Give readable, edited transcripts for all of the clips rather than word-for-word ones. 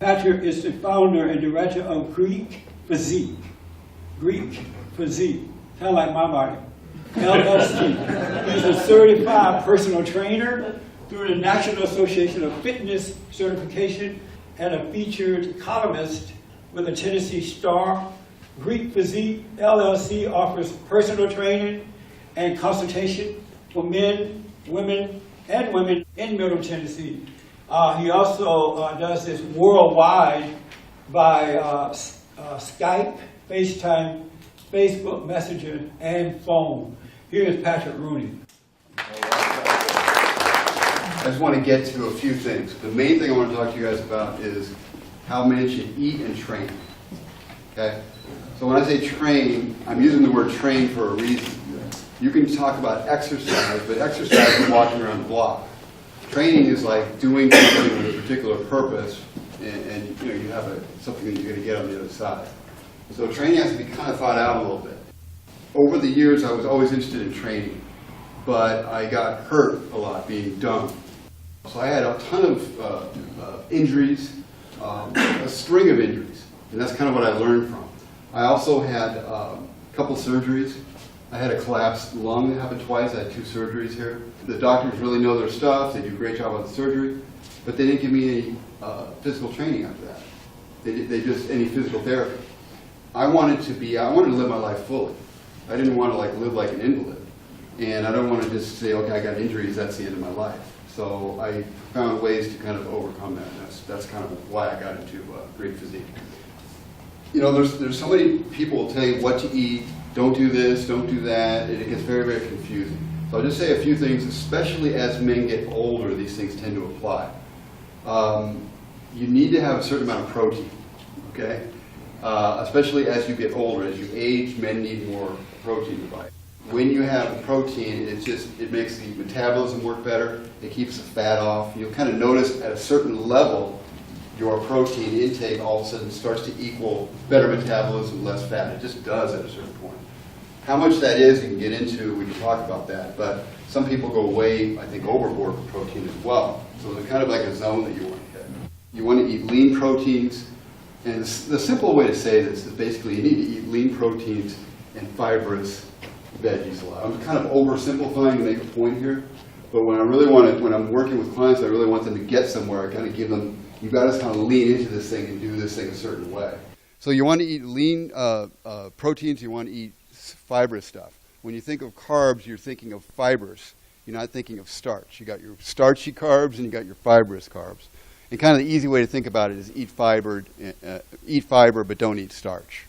Patrick is the founder and director of Greek Physique. Greek Physique, kind of like my body. LLC. He's a certified personal trainer through the National Association of Fitness certification and a featured columnist with a Tennessee Star. Greek Physique LLC offers personal training and consultation for men, women, and women in Middle Tennessee. He also does this worldwide by Skype, FaceTime, Facebook Messenger, and phone. Here is Patrick Rooney. I just want to get to a few things. The main thing I want to talk to you guys about is how men should eat and train. Okay? So when I say train, I'm using the word train for a reason. You can talk about exercise, but exercise is walking around the block. Training is like doing something with a particular purpose, and you have something that you're going to get on the other side. So training has to be kind of thought out a little bit. Over the years, I was always interested in training, but I got hurt a lot being dumb. So I had a ton of injuries, a string of injuries, and that's kind of what I learned from. I also had a couple surgeries. I had a collapsed lung that happened twice. I had 2 surgeries here. The doctors really know their stuff. They do a great job on the surgery, but they didn't give me any physical training after that. They just any physical therapy. I wanted to live my life fully. I didn't want to live like an invalid, and I don't want to just say, okay, I got injuries, that's the end of my life. So I found ways to kind of overcome that. And that's kind of why I got into Greek Physique. You know, there's so many people will tell you what to eat. Don't do this, don't do that, and it gets very, very confusing. So I'll just say a few things, especially as men get older, these things tend to apply. You need to have a certain amount of protein, okay? Especially as you get older. As you age, men need more protein in the body. When you have protein, it makes the metabolism work better, it keeps the fat off. You'll kind of notice at a certain level, your protein intake all of a sudden starts to equal better metabolism, less fat. It just does at a certain point. How much that is, you can get into, we can talk about that, but some people go way, I think, overboard with protein as well. So there's kind of like a zone that you want to hit. You want to eat lean proteins, and the simple way to say this is basically you need to eat lean proteins and fibrous veggies a lot. I'm kind of oversimplifying to make a point here, but when I'm working with clients, I really want them to get somewhere. I kind of give them, you've got to kind of lean into this thing and do this thing a certain way. So you want to eat lean proteins, you want to eat fibrous stuff. When you think of carbs, you're thinking of fibers. You're not thinking of starch. You got your starchy carbs and you got your fibrous carbs. And kind of the easy way to think about it is eat fiber but don't eat starch.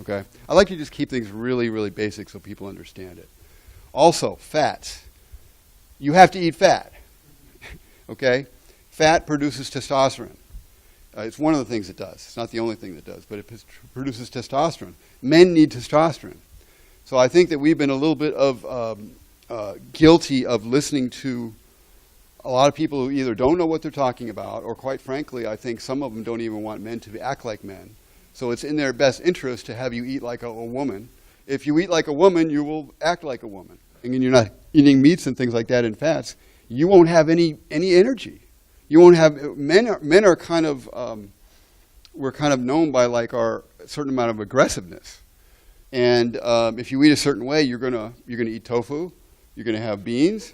Okay? I like to just keep things really, really basic so people understand it. Also, fats. You have to eat fat. Okay? Fat produces testosterone. It's one of the things it does. It's not the only thing that does, but it produces testosterone. Men need testosterone. So I think that we've been a little bit of guilty of listening to a lot of people who either don't know what they're talking about, or quite frankly, I think some of them don't even want men to act like men. So it's in their best interest to have you eat like a woman. If you eat like a woman, you will act like a woman. And when you're not eating meats and things like that and fats, you won't have any energy. You won't have, men are kind of, we're kind of known by like our certain amount of aggressiveness. And if you eat a certain way, you're gonna eat tofu, you're gonna have beans.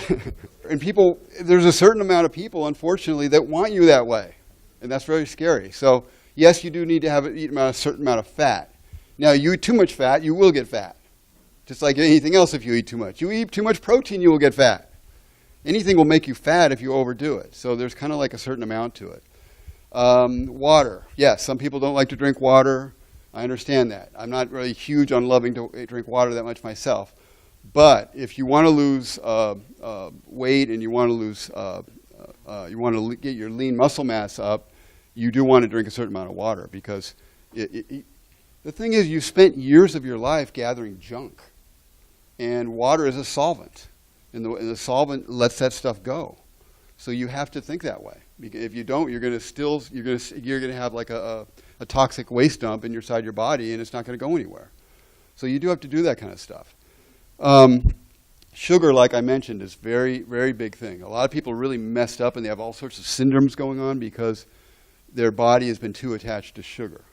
And there's a certain amount of people, unfortunately, that want you that way. And that's very scary. So yes, you do need to eat a certain amount of fat. Now, you eat too much fat, you will get fat. Just like anything else if you eat too much. You eat too much protein, you will get fat. Anything will make you fat if you overdo it. So there's kind of like a certain amount to it. Water. Yes, some people don't like to drink water. I understand that. I'm not really huge on loving to drink water that much myself. But if you want to lose weight and you want to get your lean muscle mass up, you do want to drink a certain amount of water, because the thing is, you spent years of your life gathering junk, and water is a solvent, and the solvent lets that stuff go. So you have to think that way. If you don't, you're going to have like a toxic waste dump inside your body, and it's not going to go anywhere. So you do have to do that kind of stuff. Sugar, like I mentioned, is very, very big thing. A lot of people are really messed up, and they have all sorts of syndromes going on because their body has been too attached to sugar.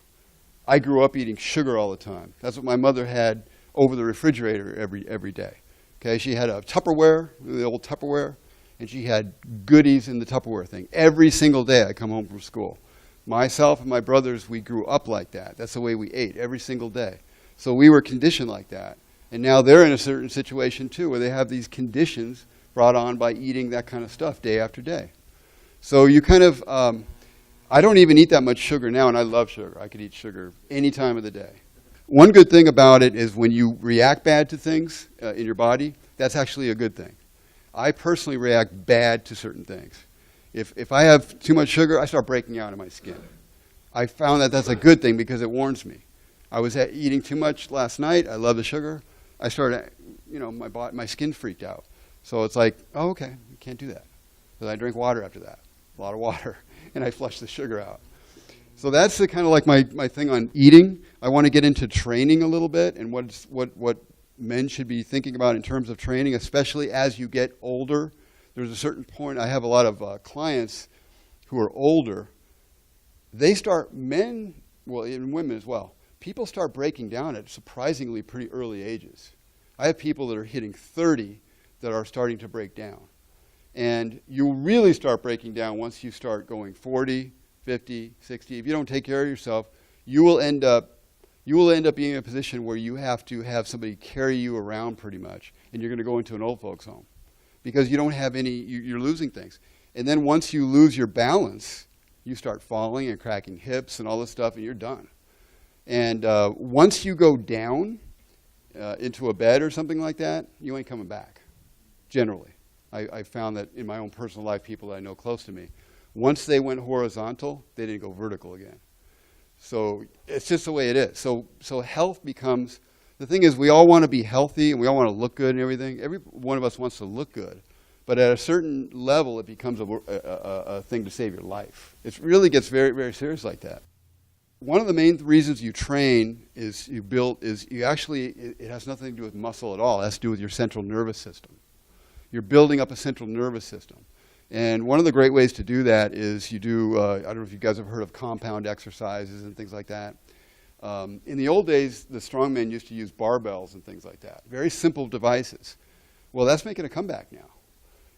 I grew up eating sugar all the time. That's what my mother had over the refrigerator every day. Okay, she had a Tupperware, the old Tupperware, and she had goodies in the Tupperware thing. Every single day I come home from school. Myself and my brothers, we grew up like that. That's the way we ate every single day. So we were conditioned like that. And now they're in a certain situation too, where they have these conditions brought on by eating that kind of stuff day after day. So you kind of, I don't even eat that much sugar now, and I love sugar. I could eat sugar any time of the day. One good thing about it is when you react bad to things in your body, that's actually a good thing. I personally react bad to certain things. If I have too much sugar, I start breaking out in my skin. I found that that's a good thing because it warns me. I was eating too much last night. I love the sugar. I started, my skin freaked out. So it's like, oh, okay, you can't do that. But I drink water after that, a lot of water, and I flush the sugar out. So that's the kind of like my thing on eating. I want to get into training a little bit and what men should be thinking about in terms of training, especially as you get older. There's a certain point, I have a lot of clients who are older. They start, men, well, even women as well, people start breaking down at surprisingly pretty early ages. I have people that are hitting 30 that are starting to break down. And you really start breaking down once you start going 40, 50, 60. If you don't take care of yourself, you will end up being in a position where you have to have somebody carry you around pretty much, and you're going to go into an old folks home because you don't have any, you're losing things. And then once you lose your balance, you start falling and cracking hips and all this stuff, and you're done. And once you go down into a bed or something like that, you ain't coming back, generally. I found that in my own personal life, people that I know close to me, once they went horizontal, they didn't go vertical again. So it's just the way it is. So health becomes, the thing is we all want to be healthy and we all want to look good and everything. Every one of us wants to look good. But at a certain level, it becomes a thing to save your life. It really gets very, very serious like that. One of the main reasons you train is it has nothing to do with muscle at all. It has to do with your central nervous system. You're building up a central nervous system. And one of the great ways to do that is you do, I don't know if you guys have heard of compound exercises and things like that. In the old days, the strongmen used to use barbells and things like that. Very simple devices. Well, that's making a comeback now.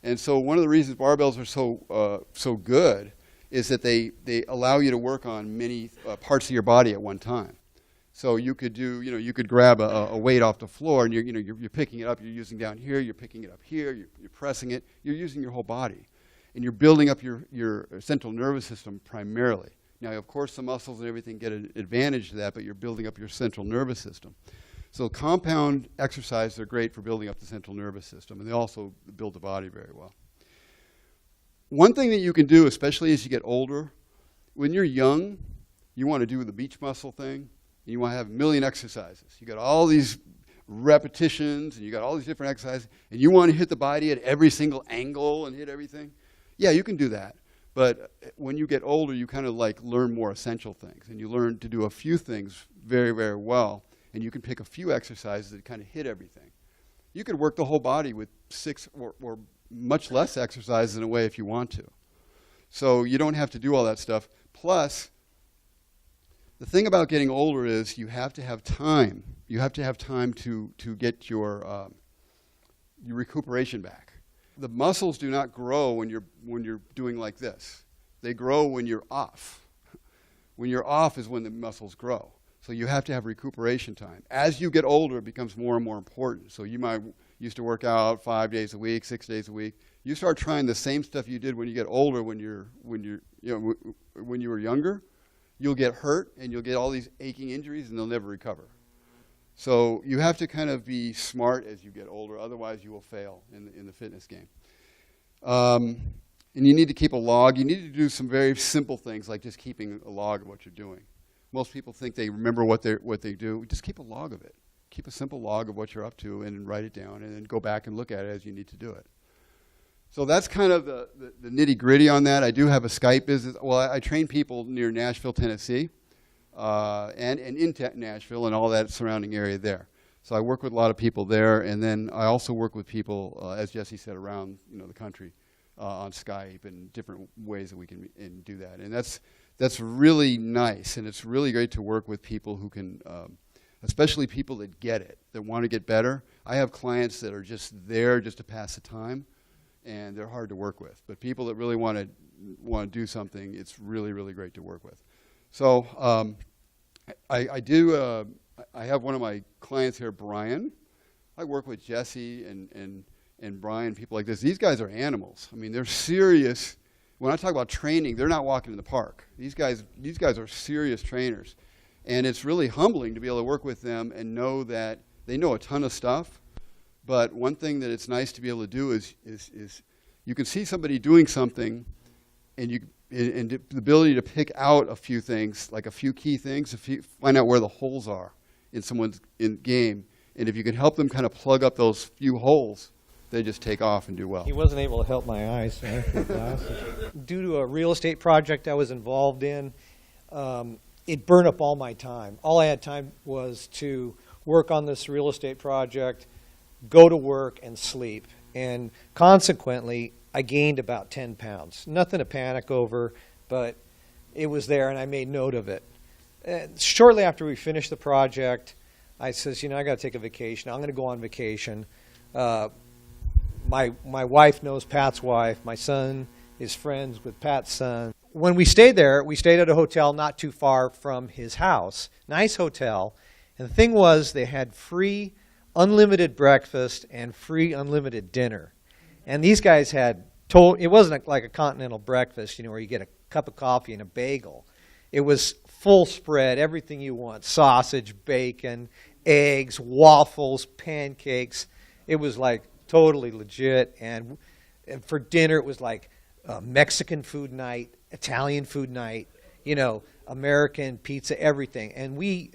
And so one of the reasons barbells are so good is that they allow you to work on many parts of your body at one time. So you could do, you could grab a weight off the floor and you're picking it up, you're using down here, you're picking it up here, you're pressing it, you're using your whole body. And you're building up your central nervous system primarily. Now, of course, the muscles and everything get an advantage to that, but you're building up your central nervous system. So compound exercises are great for building up the central nervous system, and they also build the body very well. One thing that you can do, especially as you get older, when you're young, you want to do the beach muscle thing, and you want to have a million exercises. You got all these repetitions, and you got all these different exercises, and you want to hit the body at every single angle and hit everything. Yeah, you can do that. But when you get older, you kind of like learn more essential things, and you learn to do a few things very, very well, and you can pick a few exercises that kind of hit everything. You could work the whole body with 6 or much less exercises in a way if you want to. So you don't have to do all that stuff. Plus, the thing about getting older is you have to have time. You have to have time to get your recuperation back. The muscles do not grow when you're doing like this. They grow when you're off. When you're off is when the muscles grow. So you have to have recuperation time. As you get older, it becomes more and more important. So you might used to work out 5 days a week, 6 days a week. You start trying the same stuff you did when you get older. When you were younger, you'll get hurt and you'll get all these aching injuries, and they'll never recover. So you have to kind of be smart as you get older, otherwise you will fail in the fitness game. And you need to keep a log. You need to do some very simple things like just keeping a log of what you're doing. Most people think they remember what they do. Just keep a log of it. Keep a simple log of what you're up to and write it down, and then go back and look at it as you need to do it. So that's kind of the nitty-gritty on that. I do have a Skype business. Well, I train people near Nashville, Tennessee. And in Nashville and all that surrounding area there. So I work with a lot of people there, and then I also work with people, as Jesse said, around the country on Skype and different ways that we can do that. And that's really nice, and it's really great to work with people who can, especially people that get it, that want to get better. I have clients that are just there just to pass the time, and they're hard to work with. But people that really want to do something, it's really, really great to work with. So I have one of my clients here, Brian. I work with Jesse and Brian, people like this. These guys are animals. I mean, they're serious. When I talk about training, they're not walking in the park. These guys are serious trainers. And it's really humbling to be able to work with them and know that they know a ton of stuff. But one thing that it's nice to be able to do is you can see somebody doing something, and the ability to pick out a few things, like a few key things, find out where the holes are in someone's game. And if you can help them kind of plug up those few holes, they just take off and do well. He wasn't able to help my eyes. So I have to wear glasses. Due to a real estate project I was involved in, it burned up all my time. All I had time was to work on this real estate project, go to work, and sleep. And consequently, I gained about 10 pounds. Nothing to panic over, but it was there, and I made note of it. And shortly after we finished the project, I says, I got to take a vacation. I'm going to go on vacation. My wife knows Pat's wife. My son is friends with Pat's son. When we stayed there, we stayed at a hotel not too far from his house. Nice hotel. And the thing was, they had free unlimited breakfast and free unlimited dinner. And these guys had it wasn't like a continental breakfast, where you get a cup of coffee and a bagel. It was full spread, everything you want: sausage, bacon, eggs, waffles, pancakes. It was like totally legit. And for dinner, it was like Mexican food night, Italian food night, American pizza, everything. And we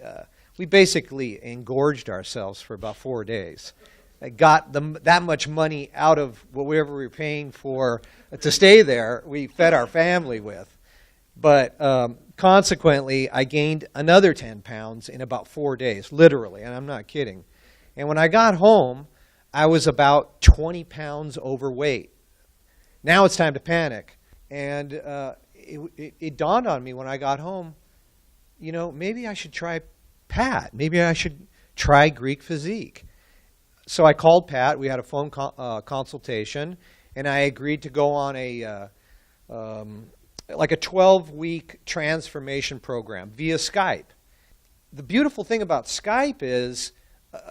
basically engorged ourselves for about 4 days. I got that much money out of whatever we were paying for to stay there, we fed our family with. But consequently, I gained another 10 pounds in about 4 days, literally, and I'm not kidding. And when I got home, I was about 20 pounds overweight. Now it's time to panic. And it dawned on me when I got home, maybe I should try Pat. Maybe I should try Greek Physique. So I called Pat. We had a phone consultation, and I agreed to go on a 12-week transformation program via Skype. The beautiful thing about Skype is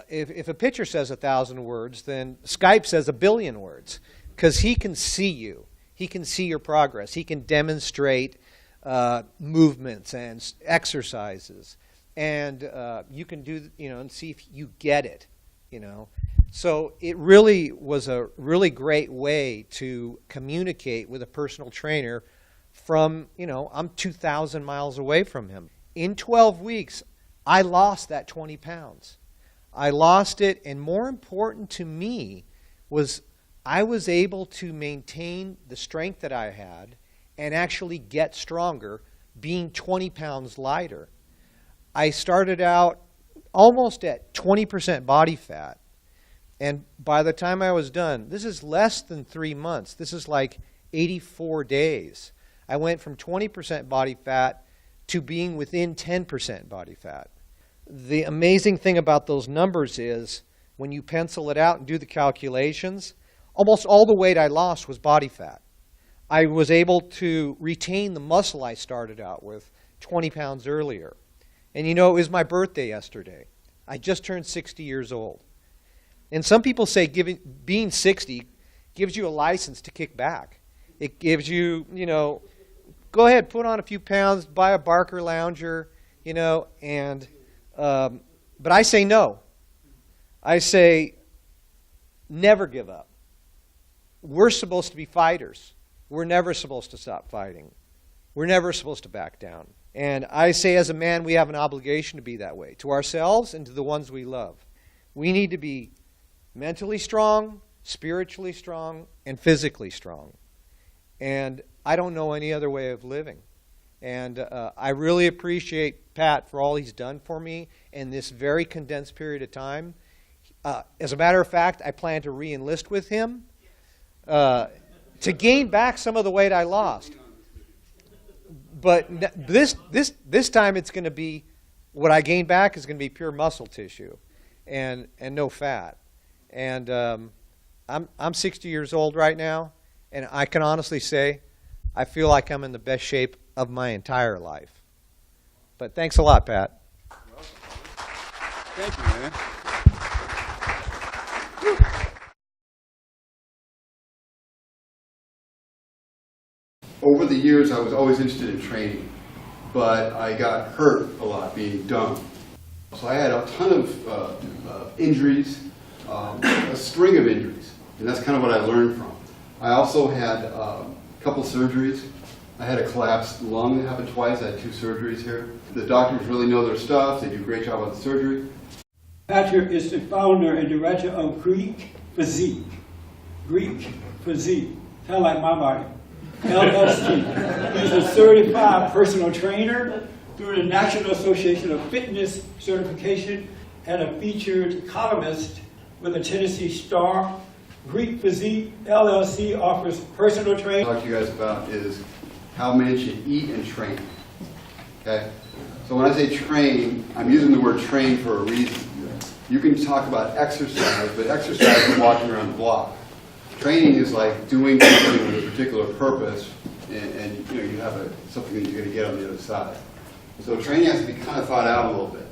if a picture says 1,000 words, then Skype says 1 billion words, because he can see you. He can see your progress. He can demonstrate movements and exercises. And you can do, and see if you get it, So it really was a really great way to communicate with a personal trainer from, I'm 2,000 miles away from him. In 12 weeks, I lost that 20 pounds. I lost it, and more important to me was I was able to maintain the strength that I had and actually get stronger, being 20 pounds lighter. I started out almost at 20% body fat. And by the time I was done, this is less than 3 months. This is like 84 days. I went from 20% body fat to being within 10% body fat. The amazing thing about those numbers is when you pencil it out and do the calculations, almost all the weight I lost was body fat. I was able to retain the muscle I started out with 20 pounds earlier. And it was my birthday yesterday. I just turned 60 years old. And some people say being 60 gives you a license to kick back. It gives you, go ahead, put on a few pounds, buy a Barker Lounger, but I say no. I say never give up. We're supposed to be fighters. We're never supposed to stop fighting. We're never supposed to back down. And I say as a man, we have an obligation to be that way, to ourselves and to the ones we love. We need to be mentally strong, spiritually strong, and physically strong. And I don't know any other way of living. And I really appreciate Pat for all he's done for me in this very condensed period of time. As a matter of fact, I plan to re-enlist with him to gain back some of the weight I lost. But this time it's going to be, what I gain back is going to be pure muscle tissue and no fat. And I'm 60 years old right now, and I can honestly say I feel like I'm in the best shape of my entire life. But thanks a lot, Pat. Thank you, man. Over the years, I was always interested in training, but I got hurt a lot being dumb. So I had a ton of injuries, a string of injuries, and that's kind of what I learned from. I also had a couple surgeries. I had a collapsed lung that happened twice. I had 2 surgeries here. The doctors really know their stuff. They do a great job on the surgery. Patrick is the founder and director of Physique. Physique, kind of like my body. LLC. He's a certified personal trainer through the National Association of Fitness Certification and a featured columnist with the Tennessee Star. Physique LLC offers personal training. What I'll talk to you guys about is how men should eat and train. Okay? So when I say train, I'm using the word train for a reason. You can talk about exercise, but exercise is walking around the block. Training is like doing something with a particular purpose, and you know you have something that you're going to get on the other side. So training has to be kind of thought out a little bit.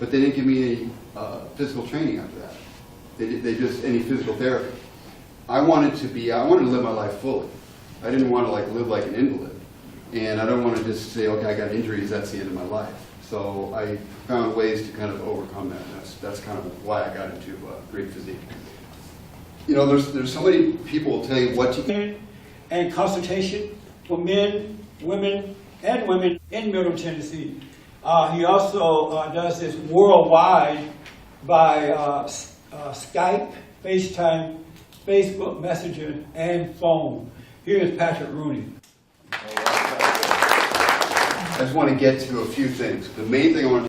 But they didn't give me any physical training after that. They just any physical therapy. I wanted to live my life fully. I didn't want to live like an invalid, and I don't want to just say, okay, I got injuries, that's the end of my life. So I found ways to kind of overcome that. And that's kind of why I got into Great Physique. You know, there's so many people tell you what you can. And consultation for men, women, and women in Middle Tennessee. He also does this worldwide by Skype, FaceTime, Facebook Messenger, and phone. Here is Patrick Rooney. I just want to get to a few things. The main thing I want to